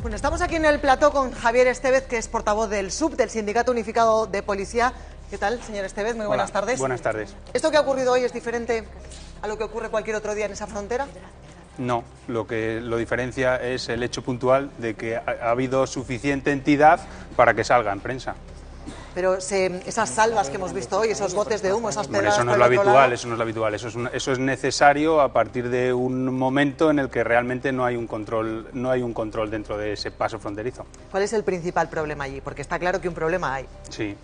Bueno, estamos aquí en el plató con Javier Estevez, que es portavoz del SUB, del Sindicato Unificado de Policía. ¿Qué tal, señor Estevez? Muy buenas tardes. Buenas tardes. ¿Esto que ha ocurrido hoy es diferente a lo que ocurre cualquier otro día en esa frontera? No, lo que lo diferencia es el hecho puntual de que ha habido suficiente entidad para que salga en prensa. Pero esas salvas que hemos visto hoy, esos botes de humo, esas pedradas... Eso no es lo habitual, eso no es lo habitual. Eso es necesario a partir de un momento en el que realmente no hay un control dentro de ese paso fronterizo. ¿Cuál es el principal problema allí? Porque está claro que un problema hay. Sí,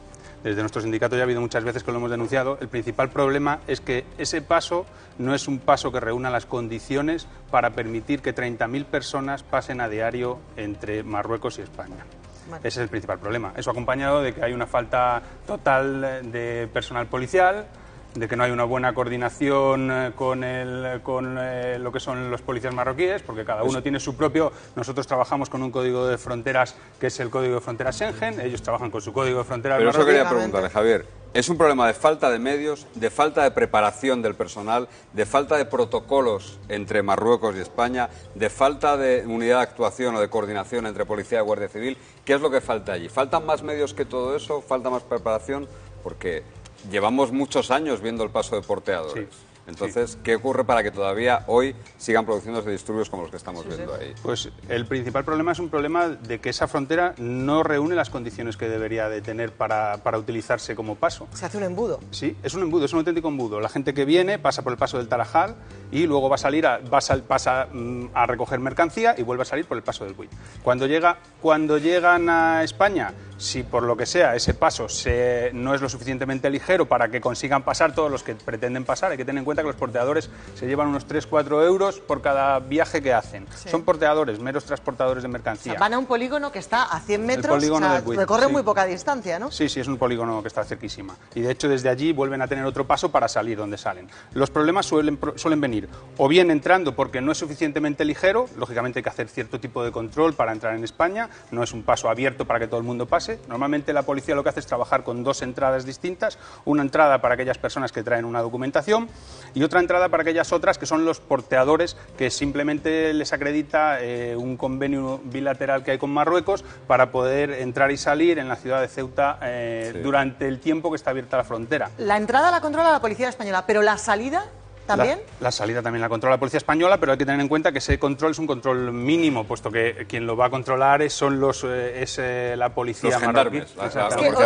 desde nuestro sindicato ya ha habido muchas veces que lo hemos denunciado. El principal problema es que ese paso no es un paso que reúna las condiciones para permitir que 30.000 personas pasen a diario entre Marruecos y España. Vale. Ese es el principal problema. Eso acompañado de que hay una falta total de personal policial, de que no hay una buena coordinación con lo que son los policías marroquíes, porque cada uno tiene su propio... Nosotros trabajamos con un código de fronteras que es el código de fronteras Schengen, ellos trabajan con su código de fronteras marroquí. Pero eso quería preguntarle, Javier. ¿Es un problema de falta de medios, de falta de preparación del personal, de falta de protocolos entre Marruecos y España, de falta de unidad de actuación o de coordinación entre policía y guardia civil? ¿Qué es lo que falta allí? ¿Faltan más medios que todo eso? ¿Falta más preparación? Porque llevamos muchos años viendo el paso de porteadores. Sí. Entonces, sí. ¿Qué ocurre para que todavía hoy sigan produciéndose disturbios como los que estamos viendo ahí? Pues el principal problema es un problema de que esa frontera no reúne las condiciones que debería de tener para utilizarse como paso. ¿Se hace un embudo? Sí, es un embudo, es un auténtico embudo. La gente que viene pasa por el paso del Tarajal y luego va a salir pasa a recoger mercancía y vuelve a salir por el paso del Buey. Cuando llegan a España, si por lo que sea ese paso no es lo suficientemente ligero para que consigan pasar todos los que pretenden pasar, hay que tener en cuenta que los porteadores se llevan unos 3-4 euros por cada viaje que hacen. Sí. Son porteadores, meros transportadores de mercancía. O sea, van a un polígono que está a 100 metros, recorre muy poca distancia, ¿no? Sí, sí, es un polígono que está cerquísima. Y de hecho desde allí vuelven a tener otro paso para salir donde salen. Los problemas suelen venir o bien entrando porque no es suficientemente ligero, lógicamente hay que hacer cierto tipo de control para entrar en España, no es un paso abierto para que todo el mundo pase. Normalmente la policía lo que hace es trabajar con dos entradas distintas, una entrada para aquellas personas que traen una documentación y otra entrada para aquellas otras que son los porteadores que simplemente les acredita un convenio bilateral que hay con Marruecos para poder entrar y salir en la ciudad de Ceuta durante el tiempo que está abierta la frontera. La entrada la controla la policía española, pero la salida... ¿También? La salida también la controla la policía española, pero hay que tener en cuenta que ese control es un control mínimo, puesto que quien lo va a controlar es la policía marroquí.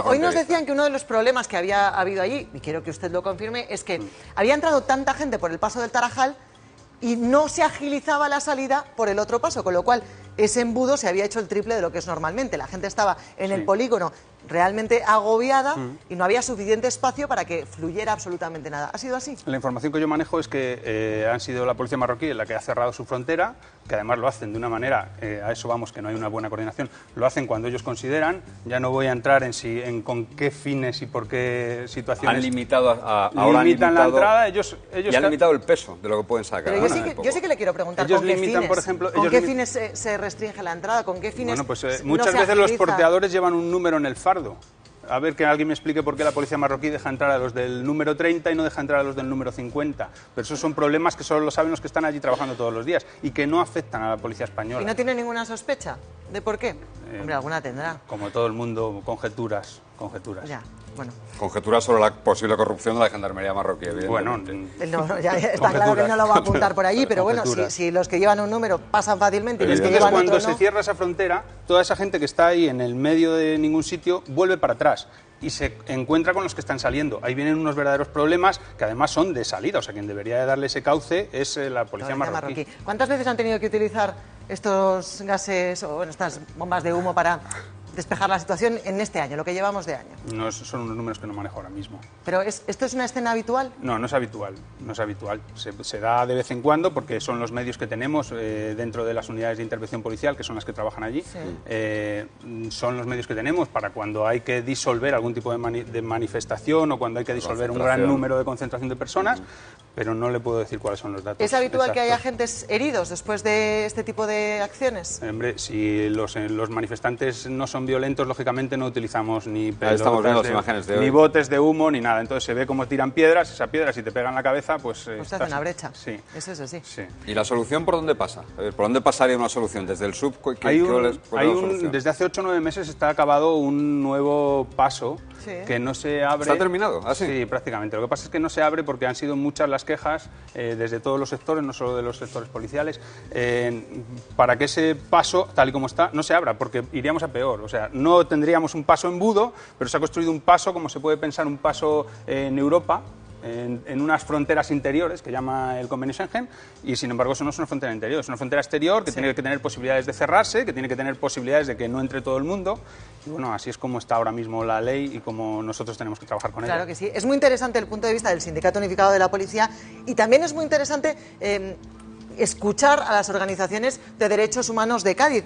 Hoy nos decían que uno de los problemas que había habido allí, y quiero que usted lo confirme, es que había entrado tanta gente por el paso del Tarajal y no se agilizaba la salida por el otro paso, con lo cual ese embudo se había hecho el triple de lo que es normalmente. La gente estaba en el polígono realmente agobiada y no había suficiente espacio para que fluyera absolutamente nada. ¿Ha sido así? La información que yo manejo es que han sido la policía marroquí la que ha cerrado su frontera, que además lo hacen de una manera, a eso vamos, que no hay una buena coordinación, lo hacen cuando ellos consideran. Ya no voy a entrar en con qué fines y por qué situaciones. Han limitado limitan la entrada, ellos y han limitado el peso de lo que pueden sacar. Pero yo sí que le quiero preguntar, ellos ¿con qué limitan, fines? Por ejemplo, ¿Con qué fines se restringe la entrada? ¿Con qué fines? Bueno, pues muchas veces los porteadores llevan un número en el fardo. A ver, que alguien me explique por qué la policía marroquí deja entrar a los del número 30 y no deja entrar a los del número 50. Pero esos son problemas que solo lo saben los que están allí trabajando todos los días y que no afectan a la policía española. ¿Y no tiene ninguna sospecha de por qué? Hombre, alguna tendrá. Como todo el mundo, conjeturas. Ya, bueno. Conjeturas sobre la posible corrupción de la gendarmería marroquí, evidentemente. Bueno, ya está claro que no lo va a apuntar por allí, pero bueno, si los que llevan un número pasan fácilmente y los que llevan cuando otro no... se cierra esa frontera, toda esa gente que está ahí en el medio de ningún sitio vuelve para atrás y se encuentra con los que están saliendo. Ahí vienen unos verdaderos problemas que además son de salida, o sea, quien debería de darle ese cauce es la policía marroquí. ¿Cuántas veces han tenido que utilizar estos gases o estas bombas de humo para despejar la situación en este año, lo que llevamos de año? No, esos son unos números que no manejo ahora mismo. ¿Pero esto es una escena habitual? No, no es habitual, no es habitual. Se da de vez en cuando porque son los medios que tenemos dentro de las unidades de intervención policial, que son las que trabajan allí. Sí. Son los medios que tenemos para cuando hay que disolver algún tipo de manifestación o cuando hay que disolver un gran número de concentración de personas, pero no le puedo decir cuáles son los datos. ¿Es habitual que haya exactos. agentes heridos después de este tipo de acciones? Hombre, si los manifestantes no son violentos, lógicamente no utilizamos ni Ahí estamos viendo pelotas las imágenes de hoy. ni botes de humo, ni nada. Entonces se ve cómo tiran piedras, esa piedra si te pega en la cabeza, pues... Pues te hace una brecha. Sí. Eso es así. Sí. ¿Y la solución por dónde pasa? ¿Por dónde pasaría una solución? ¿Desde el sub? ¿Cuál es la solución? Desde hace 8 o 9 meses está acabado un nuevo paso Sí. que no se abre... ¿Está terminado? ¿Ah, sí? Sí, prácticamente. Lo que pasa es que no se abre porque han sido muchas las quejas desde todos los sectores, no solo de los sectores policiales, para que ese paso, tal y como está, no se abra, porque iríamos a peor. O sea, no tendríamos un paso embudo, pero se ha construido un paso, como se puede pensar, un paso en Europa, en unas fronteras interiores que llama el convenio Schengen, y sin embargo eso no es una frontera interior, es una frontera exterior que tiene que tener posibilidades de cerrarse, que tiene que tener posibilidades de que no entre todo el mundo, y bueno, así es como está ahora mismo la ley y como nosotros tenemos que trabajar con ella. Claro que sí. Es muy interesante el punto de vista del Sindicato Unificado de la Policía y también es muy interesante escuchar a las organizaciones de derechos humanos de Cádiz.